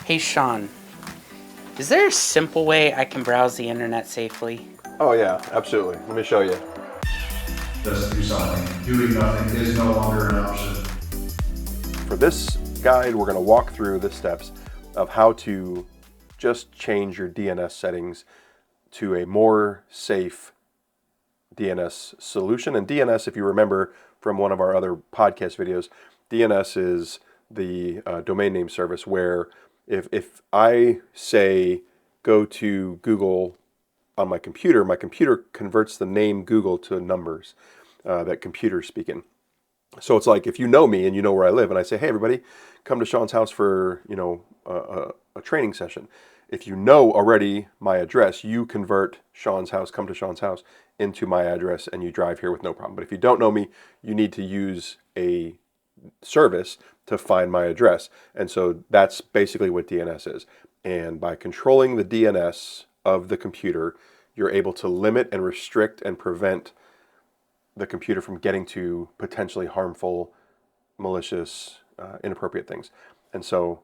Hey Sean, is there a simple way I can browse the internet safely? Oh yeah, absolutely. Let me show you. Just do something. Doing nothing is no longer an option. For this guide, we're going to walk through the steps of how to just change your DNS settings to a more safe DNS solution. And DNS, if you remember from one of our other podcast videos, DNS is the domain name service where if I say go to Google on my computer converts the name Google to numbers that computers speak in. So it's like if you know me and you know where I live, and I say, "Hey, everybody, come to Sean's house for a training session." If you know already my address, you convert Sean's house, come to Sean's house, into my address, and you drive here with no problem. But if you don't know me, you need to use a service to find my address, and so that's basically what DNS is. And by controlling the DNS of the computer, you're able to limit and restrict and prevent the computer from getting to potentially harmful, malicious, inappropriate things. And so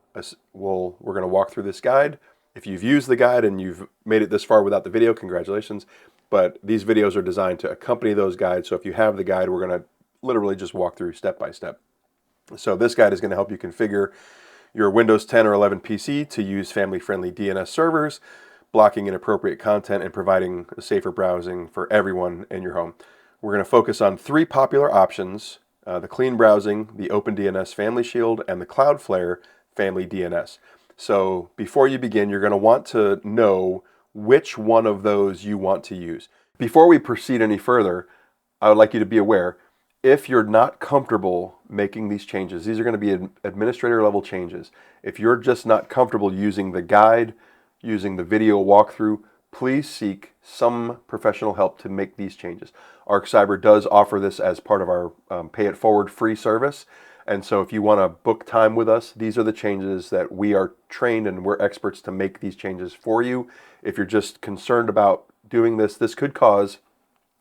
we're going to walk through this guide. If you've used the guide and you've made it this far without the video, congratulations. But these videos are designed to accompany those guides. So if you have the guide, we're going to literally just walk through step by step. So this guide is going to help you configure your Windows 10 or 11 PC to use family-friendly DNS servers, blocking inappropriate content, and providing a safer browsing for everyone in your home. We're going to focus on three popular options: the clean browsing, the OpenDNS Family Shield, and the Cloudflare Family DNS. So before you begin, you're going to want to know which one of those you want to use. Before we proceed any further, I would like you to be aware, if you're not comfortable making these changes, these are going to be administrator level changes. If you're just not comfortable using the guide, using the video walkthrough, please seek some professional help to make these changes. ArkCybr does offer this as part of our Pay It Forward free service. And so if you want to book time with us, these are the changes that we are trained and we're experts to make these changes for you. If you're just concerned about doing this, this could cause,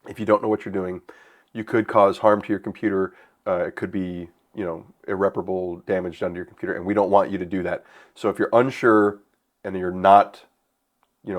if you don't know what you're doing, you could cause harm to your computer. It could be, irreparable damage done to your computer, and we don't want you to do that. So if you're unsure and you're not,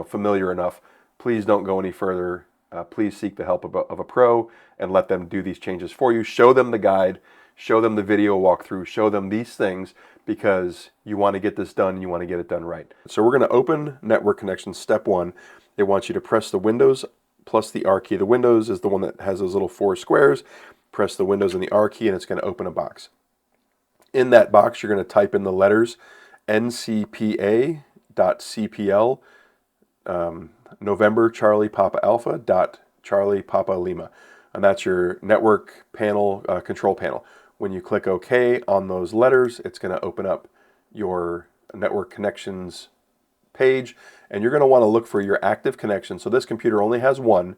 familiar enough, please don't go any further. Please seek the help of a pro and let them do these changes for you. Show them the guide, show them the video walkthrough, show them these things, because you want to get this done, you want to get it done right. So we're going to open network connection. Step one, it wants you to press the Windows plus the R key. The Windows is the one that has those little four squares. Press the Windows and the R key, and it's going to open a box. In that box, you're going to type in the letters ncpa.cpl November Charlie Papa Alpha Charlie Papa Lima, and that's your network panel control panel. When you click OK on those letters, it's going to open up your network connections page, and you're going to want to look for your active connection. So this computer only has one,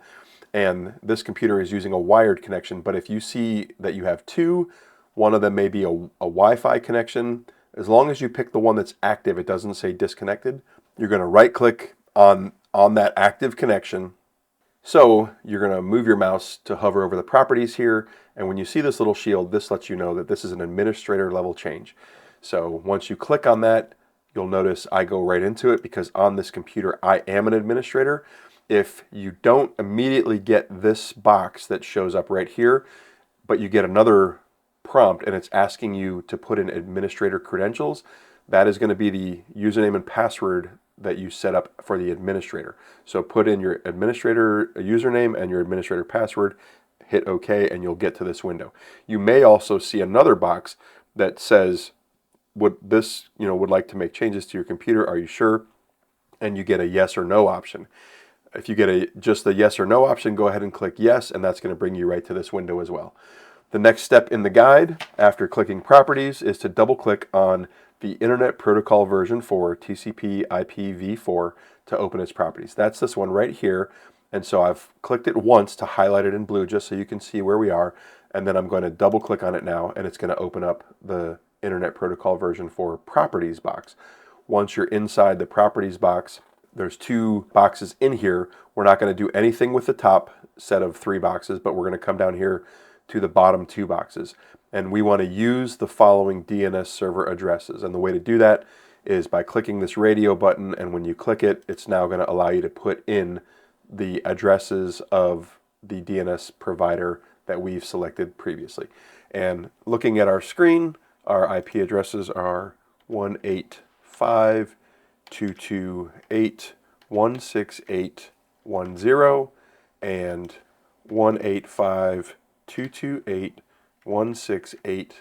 and this computer is using a wired connection. But if you see that you have two, one of them may be a Wi-Fi connection. As long as you pick the one that's active, it doesn't say disconnected, you're going to right click on that active connection. So you're going to move your mouse to hover over the properties here, and when you see this little shield, this lets you know that this is an administrator level change. So once you click on that, you'll notice I go right into it, because on this computer I am an administrator. If you don't immediately get this box that shows up right here, but you get another prompt and it's asking you to put in administrator credentials, that is going to be the username and password that you set up for the administrator. So put in your administrator username and your administrator password, hit OK, and you'll get to this window. You may also see another box that says, would like to make changes to your computer, are you sure? And you get a yes or no option. If you get just the yes or no option, go ahead and click yes, and that's going to bring you right to this window as well. The next step in the guide, after clicking properties, is to double click on the Internet Protocol version 4, TCP IPv4, to open its properties. That's this one right here. And so I've clicked it once to highlight it in blue just so you can see where we are. And then I'm going to double click on it now, and it's going to open up the Internet Protocol version 4 properties box. Once you're inside the properties box, there's two boxes in here. We're not going to do anything with the top set of three boxes, but we're going to come down here to the bottom two boxes. And we want to use the following DNS server addresses. And the way to do that is by clicking this radio button, and when you click it, it's now going to allow you to put in the addresses of the DNS provider that we've selected previously. And looking at our screen, our IP addresses are 185.228.168.10 and 185.228.168,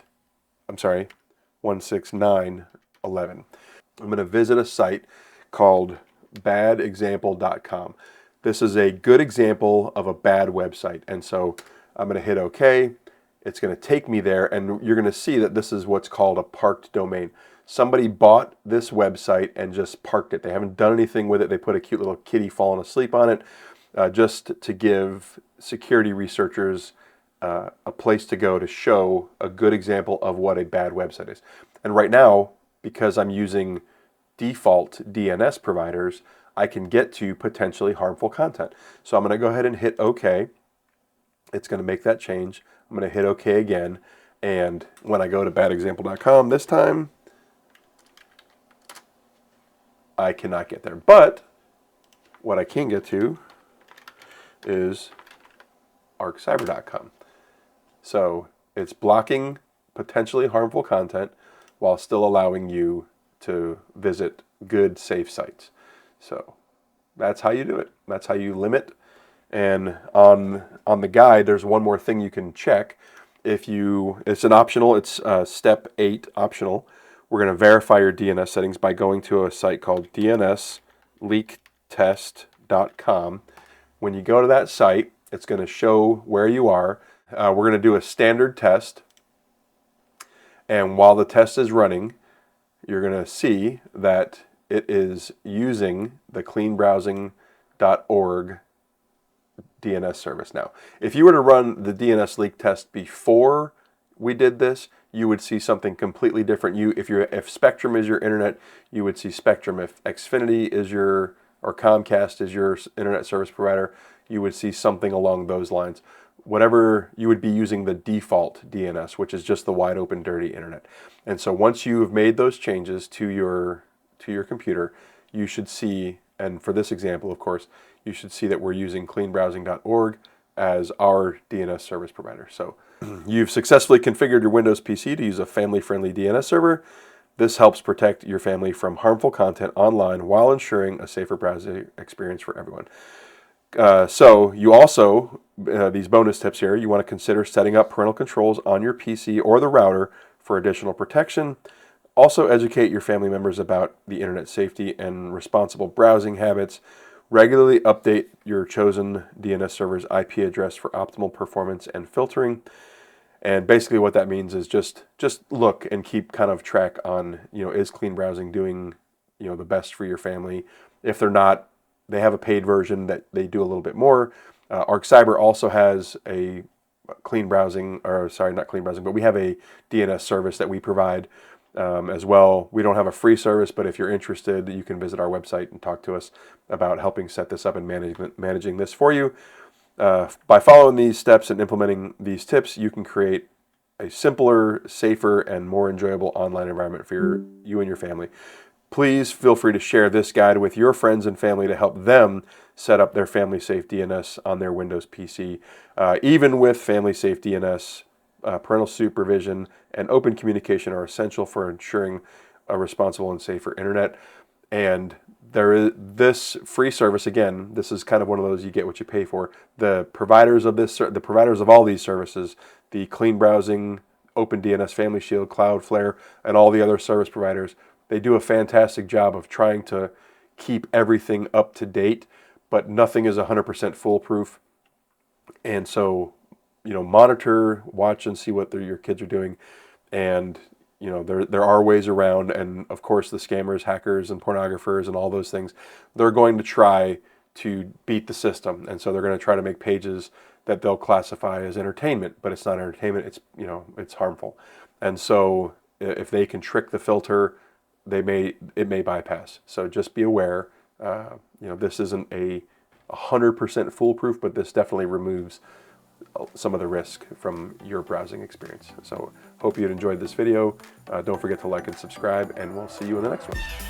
169.11. I'm going to visit a site called badexample.com. This is a good example of a bad website, and so I'm going to hit OK. It's going to take me there, and you're going to see that this is what's called a parked domain. Somebody bought this website and just parked it. They haven't done anything with it. They put a cute little kitty falling asleep on it, just to give security researchers a place to go to show a good example of what a bad website is. And right now, because I'm using default DNS providers, I can get to potentially harmful content. So I'm going to go ahead and hit OK. It's going to make that change. I'm going to hit OK again. And when I go to badexample.com this time, I cannot get there. But what I can get to is ArkCybr.com. So it's blocking potentially harmful content while still allowing you to visit good, safe sites. So that's how you do it. That's how you limit. And on the guide, there's one more thing you can check. It's an optional, it's step 8 optional. We're going to verify your DNS settings by going to a site called DNSLeakTest.com. When you go to that site, it's going to show where you are. We're going to do a standard test. And while the test is running, you're going to see that it is using the cleanbrowsing.org DNS service. Now, if you were to run the DNS leak test before we did this, you would see something completely different. If Spectrum is your internet, you would see Spectrum. If Xfinity is or Comcast is your internet service provider, you would see something along those lines. Whatever, you would be using the default DNS, which is just the wide open, dirty internet. And so once you have made those changes to your computer, you should see, and for this example, of course, you should see that we're using cleanbrowsing.org as our DNS service provider. So you've successfully configured your Windows PC to use a family-friendly DNS server. This helps protect your family from harmful content online while ensuring a safer browsing experience for everyone. So you also, these bonus tips here, you want to consider setting up parental controls on your PC or the router for additional protection. Also educate your family members about the internet safety and responsible browsing habits. Regularly update your chosen DNS server's IP address for optimal performance and filtering. And basically what that means is just look and keep kind of track on, is Clean Browsing doing, the best for your family? If they're not, they have a paid version that they do a little bit more. ArkCybr also has a clean browsing, or sorry, not clean browsing, but we have a DNS service that we provide as well. We don't have a free service, but if you're interested, you can visit our website and talk to us about helping set this up and managing this for you. By following these steps and implementing these tips, you can create a simpler, safer, and more enjoyable online environment for you and your family. Please feel free to share this guide with your friends and family to help them set up their family-safe DNS on their Windows PC. Even with family-safe DNS, parental supervision and open communication are essential for ensuring a responsible and safer internet. And there is this free service. Again, this is kind of one of those you get what you pay for. The providers of all these services, the Clean Browsing, OpenDNS, Family Shield, Cloudflare, and all the other service providers, they do a fantastic job of trying to keep everything up to date, but nothing is 100% foolproof. And so, monitor, watch, and see what your kids are doing. And, there are ways around. And of course, the scammers, hackers, and pornographers, and all those things, they're going to try to beat the system. And so they're going to try to make pages that they'll classify as entertainment, but it's not entertainment. It's harmful. And so if they can trick the filter, it may bypass. So just be aware. This isn't a 100% foolproof, but this definitely removes some of the risk from your browsing experience. So hope you enjoyed this video. Don't forget to like and subscribe, and we'll see you in the next one.